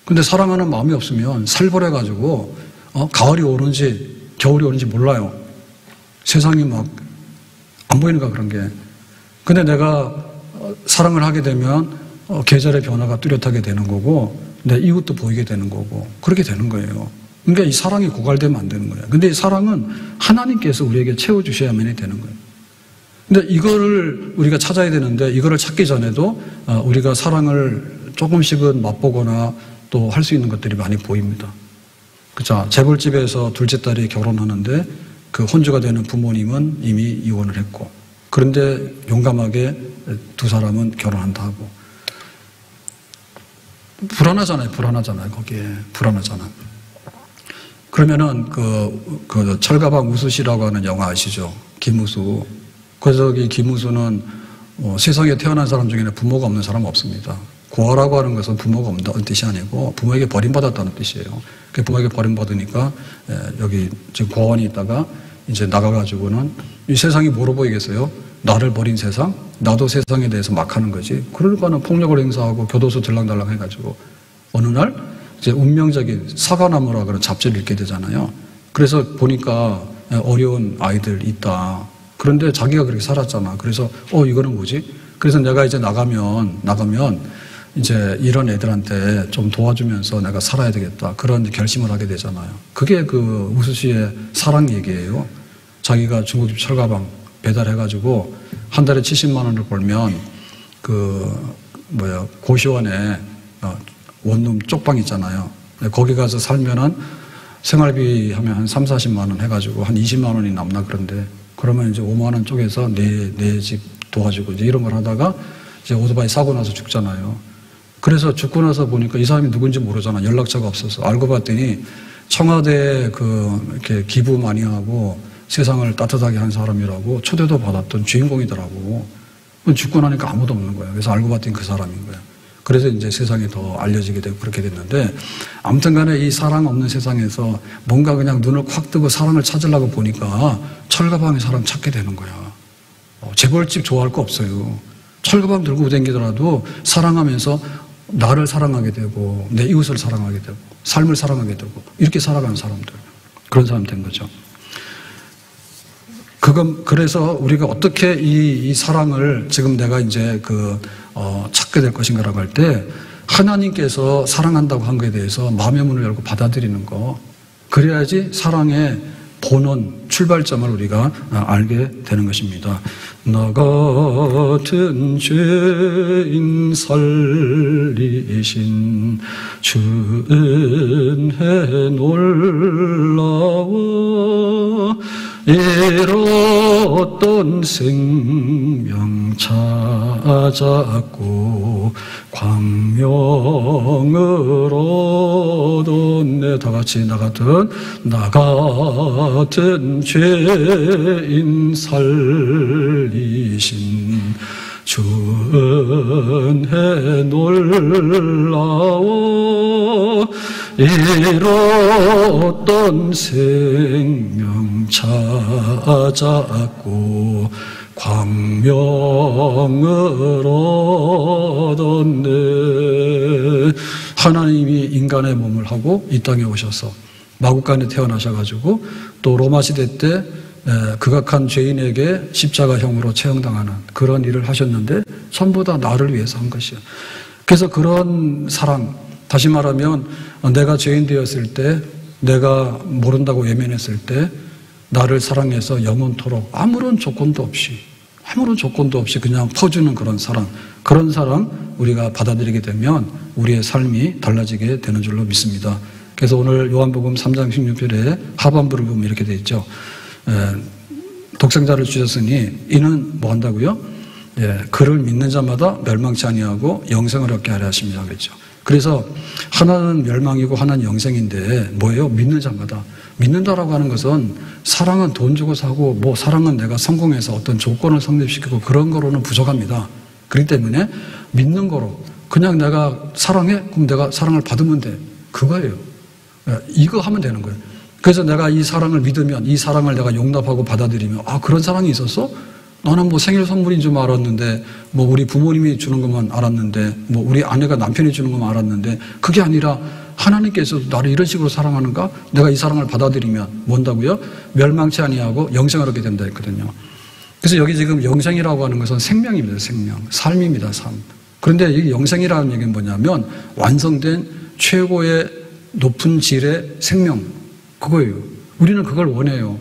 근데 사랑하는 마음이 없으면 살벌해가지고 가을이 오는지 겨울이 오는지 몰라요. 세상이 막 안 보이는가, 그런 게. 근데 내가 사랑을 하게 되면 계절의 변화가 뚜렷하게 되는 거고, 내 이웃도 보이게 되는 거고, 그렇게 되는 거예요. 그러니까 이 사랑이 고갈되면 안 되는 거예요. 근데 이 사랑은 하나님께서 우리에게 채워주셔야만이 되는 거예요. 근데 이거를 우리가 찾아야 되는데, 이거를 찾기 전에도 우리가 사랑을 조금씩은 맛보거나 또 할 수 있는 것들이 많이 보입니다. 그죠? 재벌집에서 둘째 딸이 결혼하는데 그 혼주가 되는 부모님은 이미 이혼을 했고, 그런데 용감하게 두 사람은 결혼한다 하고. 불안하잖아요. 거기에. 불안하잖아. 그러면은 그 철가방 우수시라고 하는 영화 아시죠? 김우수. 그래서 이 김우수는 세상에 태어난 사람 중에는 부모가 없는 사람 없습니다. 고아라고 하는 것은 부모가 없다는 뜻이 아니고 부모에게 버림받았다는 뜻이에요. 부모에게 버림받으니까 여기 지금 고아원에 있다가 이제 나가가지고는 이 세상이 뭐로 보이겠어요? 나를 버린 세상? 나도 세상에 대해서 막 하는 거지. 그러니까는 폭력을 행사하고 교도소 들락달락 해가지고 어느 날 이제 운명적인 사과나무라 그런 잡지를 읽게 되잖아요. 그래서 보니까 어려운 아이들 있다. 그런데 자기가 그렇게 살았잖아. 그래서 이거는 뭐지? 그래서 내가 이제 나가면 이제 이런 애들한테 좀 도와주면서 내가 살아야 되겠다. 그런 결심을 하게 되잖아요. 그게 그 우수 씨의 사랑 얘기예요. 자기가 중국집 철가방 배달해가지고 한 달에 70만 원을 벌면 고시원에 원룸 쪽방 있잖아요. 거기 가서 살면은 생활비 하면 한 3, 40만 원 해가지고 한 20만 원이 남나 그런데, 그러면 이제 5만 원 쪼개서 내 집 도와주고 이제 이런 걸 하다가 이제 오토바이 사고 나서 죽잖아요. 그래서 죽고 나서 보니까 이 사람이 누군지 모르잖아. 연락처가 없어서. 알고 봤더니 청와대에 이렇게 기부 많이 하고 세상을 따뜻하게 한 사람이라고 초대도 받았던 주인공이더라고. 죽고 나니까 아무도 없는 거야. 그래서 알고 봤더니 그 사람인 거야. 그래서 이제 세상에 더 알려지게 되고 그렇게 됐는데, 아무튼 간에 이 사랑 없는 세상에서 뭔가 그냥 눈을 콱 뜨고 사랑을 찾으려고 보니까 철가방에 사람 찾게 되는 거야. 재벌집 좋아할 거 없어요. 철가방 들고 다니더라도 사랑하면서 나를 사랑하게 되고 내 이웃을 사랑하게 되고 삶을 사랑하게 되고 이렇게 살아가는 사람들, 그런 사람 된 거죠. 그래서 우리가 어떻게 이 사랑을 지금 내가 이제 찾게 될 것인가라고 할 때, 하나님께서 사랑한다고 한 거에 대해서 마음의 문을 열고 받아들이는 거, 그래야지 사랑의 본원, 출발점을 우리가 알게 되는 것입니다. 나 같은 죄인 살리신 주 은혜 놀라워 잃었던 생명 찾았고 광명을 얻었네. 다 같이 나 같은 죄인 살리신 주 은혜 놀라워 잃었던 생명 찾았고 광명을 얻었네. 하나님이 인간의 몸을 하고 이 땅에 오셔서 마국간에 태어나셔가지고 또 로마 시대 때 극악한 죄인에게 십자가형으로 처형당하는 그런 일을 하셨는데 전부 다 나를 위해서 한 것이에요. 그래서 그런 사랑, 다시 말하면 내가 죄인 되었을 때, 내가 모른다고 외면했을 때 나를 사랑해서 영원토록 아무런 조건도 없이 그냥 퍼주는 그런 사랑 우리가 받아들이게 되면 우리의 삶이 달라지게 되는 줄로 믿습니다. 그래서 오늘 요한복음 3장 16절에 하반부를 보면 이렇게 되어 있죠. 독생자를 주셨으니 이는 뭐 한다고요? 그를 믿는 자마다 멸망치 아니하고 영생을 얻게 하려 하십니다. 그랬죠. 그래서 하나는 멸망이고 하나는 영생인데 뭐예요? 믿는 자마다. 믿는다라고 하는 것은 사랑은 돈 주고 사고 사랑은 내가 성공해서 어떤 조건을 성립시키고 그런 거로는 부족합니다. 그렇기 때문에 믿는 거로. 그냥 내가 사랑해? 그럼 내가 사랑을 받으면 돼. 그거예요. 이거 하면 되는 거예요. 그래서 내가 이 사랑을 믿으면, 이 사랑을 내가 용납하고 받아들이면, 아, 그런 사랑이 있었어? 나는 뭐 생일 선물인 줄 알았는데, 뭐 우리 부모님이 주는 것만 알았는데, 뭐 우리 아내가 남편이 주는 것만 알았는데, 그게 아니라 하나님께서 나를 이런 식으로 사랑하는가? 내가 이 사랑을 받아들이면 뭔다고요? 멸망치 아니하고 영생을 얻게 된다 했거든요. 그래서 여기 지금 영생이라고 하는 것은 생명입니다. 생명. 삶입니다. 삶. 그런데 이 영생이라는 얘기는 뭐냐면 완성된 최고의 높은 질의 생명. 그거예요. 우리는 그걸 원해요.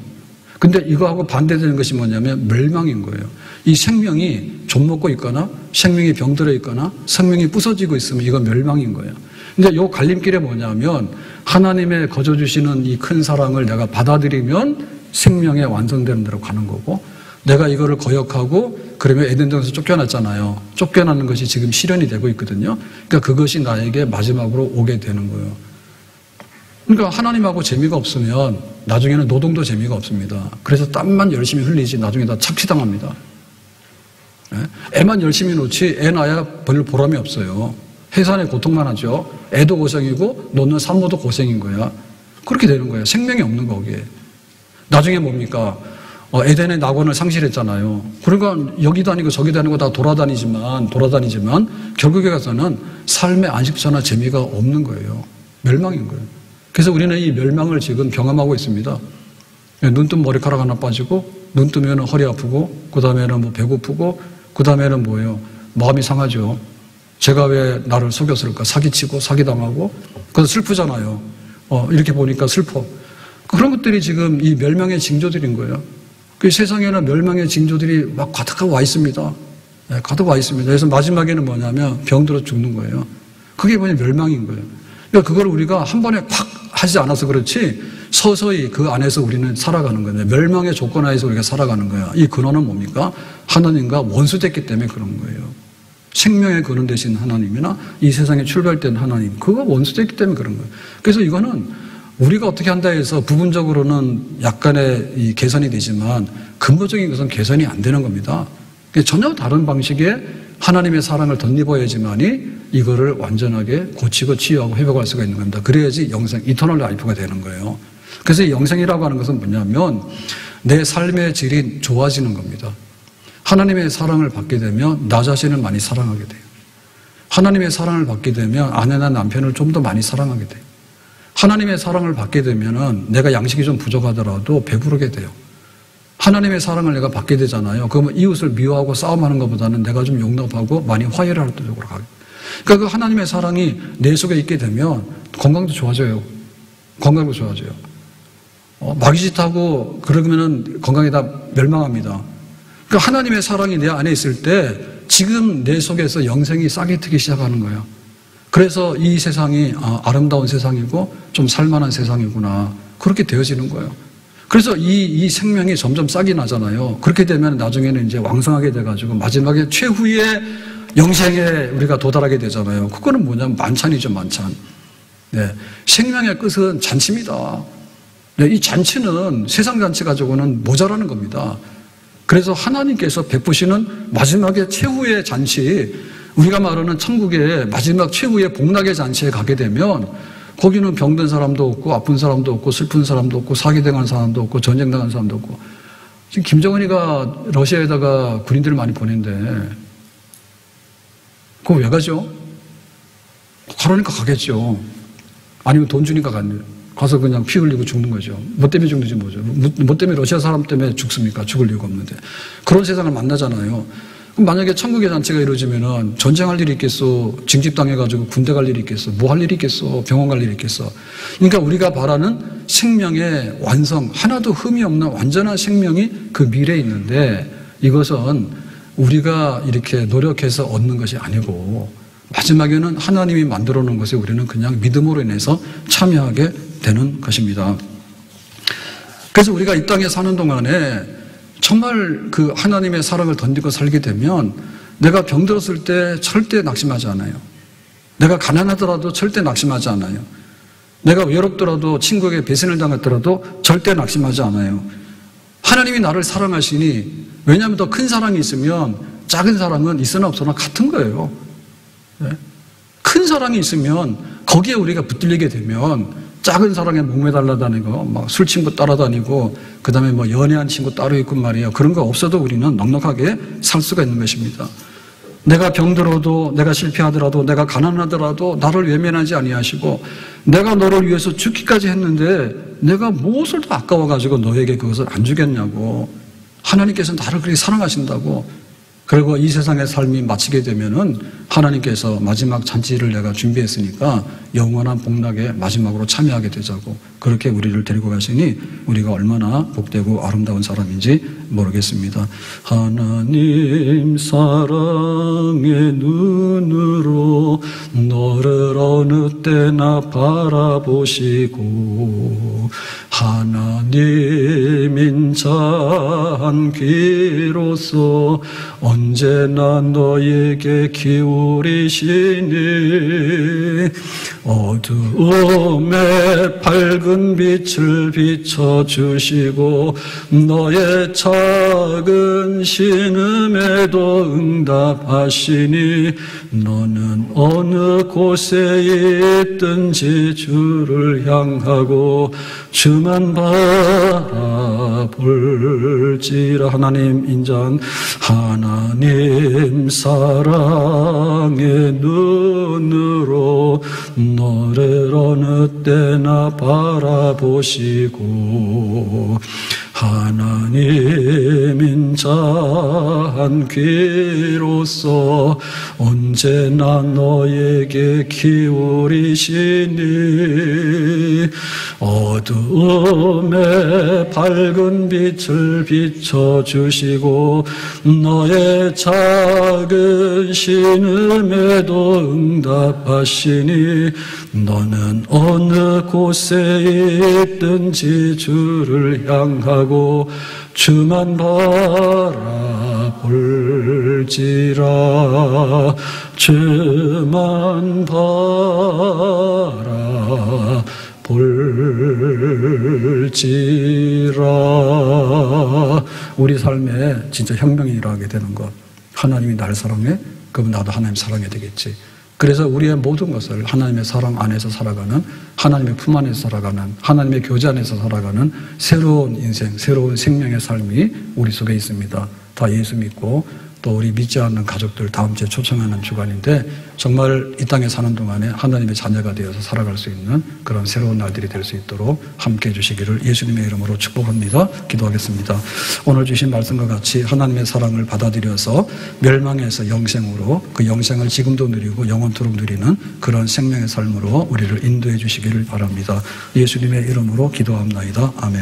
근데 이거하고 반대되는 것이 뭐냐면 멸망인 거예요. 이 생명이 좀먹고 있거나 생명이 병들어 있거나 생명이 부서지고 있으면 이건 멸망인 거예요. 근데 이 갈림길에 뭐냐면 하나님의 거저 주시는 이 큰 사랑을 내가 받아들이면 생명에 완성되는 대로 가는 거고, 내가 이거를 거역하고 그러면 에덴동에서 쫓겨났잖아요. 쫓겨나는 것이 지금 실현이 되고 있거든요. 그러니까 그것이 나에게 마지막으로 오게 되는 거예요. 그러니까 하나님하고 재미가 없으면 나중에는 노동도 재미가 없습니다. 그래서 땀만 열심히 흘리지 나중에 다 착취당합니다. 애만 열심히 놓지 애 낳아야 별로 보람이 없어요. 해산의 고통만 하죠. 애도 고생이고 놓는 산모도 고생인 거야. 그렇게 되는 거예요. 생명이 없는 거기에. 나중에 뭡니까? 에덴의 낙원을 상실했잖아요. 그러니까 여기도 아니고 저기도 아니고 다 돌아다니지만 결국에 가서는 삶의 안식처나 재미가 없는 거예요. 멸망인 거예요. 그래서 우리는 이 멸망을 지금 경험하고 있습니다. 눈 뜨면 머리카락 하나 빠지고, 눈 뜨면 허리 아프고, 그 다음에는 뭐 배고프고, 그 다음에는 뭐예요? 마음이 상하죠. 제가 왜 나를 속였을까? 사기치고, 사기당하고. 그래서 슬프잖아요. 이렇게 보니까 슬퍼. 그런 것들이 지금 이 멸망의 징조들인 거예요. 그 세상에는 멸망의 징조들이 막 가득 와 있습니다. 네, 가득 와 있습니다. 그래서 마지막에는 뭐냐면 병들어 죽는 거예요. 그게 뭐냐 멸망인 거예요. 그러니까 그걸 우리가 한 번에 팍 하지 않아서 그렇지 서서히 그 안에서 우리는 살아가는 거예요. 멸망의 조건 하에서 우리가 살아가는 거예요. 이 근원은 뭡니까? 하나님과 원수됐기 때문에 그런 거예요. 생명의 근원 되신 하나님이나 이 세상에 출발된 하나님, 그거 원수됐기 때문에 그런 거예요. 그래서 이거는 우리가 어떻게 한다 해서 부분적으로는 약간의 이 개선이 되지만 근본적인 것은 개선이 안 되는 겁니다. 전혀 다른 방식의 하나님의 사랑을 덧입어야지만이 이거를 완전하게 고치고 치유하고 회복할 수가 있는 겁니다. 그래야지 영생, 이터널 라이프가 되는 거예요. 그래서 이 영생이라고 하는 것은 뭐냐면 내 삶의 질이 좋아지는 겁니다. 하나님의 사랑을 받게 되면 나 자신을 많이 사랑하게 돼요. 하나님의 사랑을 받게 되면 아내나 남편을 좀 더 많이 사랑하게 돼요. 하나님의 사랑을 받게 되면은 내가 양식이 좀 부족하더라도 배부르게 돼요. 하나님의 사랑을 내가 받게 되잖아요. 그러면 이웃을 미워하고 싸움하는 것보다는 내가 좀 용납하고 많이 화해를 하는 쪽으로 가요. 그러니까 그 하나님의 사랑이 내 속에 있게 되면 건강도 좋아져요. 건강도 좋아져요. 마귀짓하고 그러면은 건강이 다 멸망합니다. 그러니까 하나님의 사랑이 내 안에 있을 때 지금 내 속에서 영생이 싹이 트기 시작하는 거예요. 그래서 이 세상이 아름다운 세상이고 좀 살만한 세상이구나. 그렇게 되어지는 거예요. 그래서 이 생명이 점점 싹이 나잖아요. 그렇게 되면 나중에는 이제 왕성하게 돼가지고 마지막에 최후의 영생에 우리가 도달하게 되잖아요. 그거는 뭐냐면 만찬이죠, 만찬. 네. 생명의 끝은 잔치입니다. 네. 이 잔치는 세상 잔치 가지고는 모자라는 겁니다. 그래서 하나님께서 베푸시는 마지막에 최후의 잔치, 우리가 말하는 천국의 마지막 최후의 복락의 잔치에 가게 되면 거기는 병든 사람도 없고 아픈 사람도 없고 슬픈 사람도 없고 사기당한 사람도 없고 전쟁당한 사람도 없고. 지금 김정은이가 러시아에다가 군인들을 많이 보낸대. 그거 왜 가죠? 가라니까 가겠죠. 아니면 돈 주니까 가서 그냥 피 흘리고 죽는 거죠. 뭐 때문에 죽는지 뭐죠. 뭐 때문에 러시아 사람 때문에 죽습니까? 죽을 이유가 없는데. 그런 세상을 만나잖아요. 그럼 만약에 천국의 잔치가 이루어지면은 전쟁할 일이 있겠어? 징집당해가지고 군대 갈 일이 있겠어? 뭐 할 일이 있겠어? 병원 갈 일이 있겠어? 그러니까 우리가 바라는 생명의 완성, 하나도 흠이 없는 완전한 생명이 그 미래에 있는데 이것은 우리가 이렇게 노력해서 얻는 것이 아니고 마지막에는 하나님이 만들어 놓은 것에 우리는 그냥 믿음으로 인해서 참여하게 되는 것입니다. 그래서 우리가 이 땅에 사는 동안에 정말 그 하나님의 사랑을 던지고 살게 되면 내가 병들었을 때 절대 낙심하지 않아요. 내가 가난하더라도 절대 낙심하지 않아요. 내가 외롭더라도 친구에게 배신을 당했더라도 절대 낙심하지 않아요. 하나님이 나를 사랑하시니, 왜냐하면 더 큰 사랑이 있으면 작은 사랑은 있으나 없으나 같은 거예요. 큰 사랑이 있으면 거기에 우리가 붙들리게 되면 작은 사랑에 목매달라 다니고 막 술 친구 따라다니고 그다음에 뭐 연애한 친구 따로 있고 말이에요. 그런 거 없어도 우리는 넉넉하게 살 수가 있는 것입니다. 내가 병들어도, 내가 실패하더라도, 내가 가난하더라도 나를 외면하지 아니하시고 내가 너를 위해서 죽기까지 했는데 내가 무엇을 더 아까워가지고 너에게 그것을 안 주겠냐고. 하나님께서 나를 그렇게 사랑하신다고. 그리고 이 세상의 삶이 마치게 되면은 하나님께서 마지막 잔치를 내가 준비했으니까 영원한 복락에 마지막으로 참여하게 되자고. 그렇게 우리를 데리고 가시니 우리가 얼마나 복되고 아름다운 사람인지 모르겠습니다. 하나님 사랑의 눈으로 너를 어느 때나 바라보시고 하나님 인자한 귀로서 언제나 너에게 기울이시니 어두움에 밝은 빛을 비춰주시고 너의 작은 신음에도 응답하시니 너는 어느 곳에 있든지 주를 향하고 주만 바라볼지라. 하나님 인자한 하나님 사랑의 눈으로 너를 어느 때나 바라보시고 하나님 인자한 귀로서 언제나 너에게 기울이시니 어두움에 밝은 빛을 비춰주시고 너의 작은 신음에도 응답하시니 너는 어느 곳에 있든지 주를 향하고 주만 바라볼지라. 주만 바라볼지라. 우리 삶에 진짜 혁명이 일어나게 되는 것. 하나님이 나를 사랑해? 그럼 나도 하나님 사랑해야 되겠지. 그래서 우리의 모든 것을 하나님의 사랑 안에서 살아가는, 하나님의 품 안에서 살아가는, 하나님의 교제 안에서 살아가는 새로운 인생, 새로운 생명의 삶이 우리 속에 있습니다. 다 예수 믿고 또 우리 믿지 않는 가족들 다음 주에 초청하는 주간인데 정말 이 땅에 사는 동안에 하나님의 자녀가 되어서 살아갈 수 있는 그런 새로운 날들이 될 수 있도록 함께 해주시기를 예수님의 이름으로 축복합니다. 기도하겠습니다. 오늘 주신 말씀과 같이 하나님의 사랑을 받아들여서 멸망에서 영생으로 그 영생을 지금도 누리고 영원토록 누리는 그런 생명의 삶으로 우리를 인도해 주시기를 바랍니다. 예수님의 이름으로 기도합나이다. 아멘.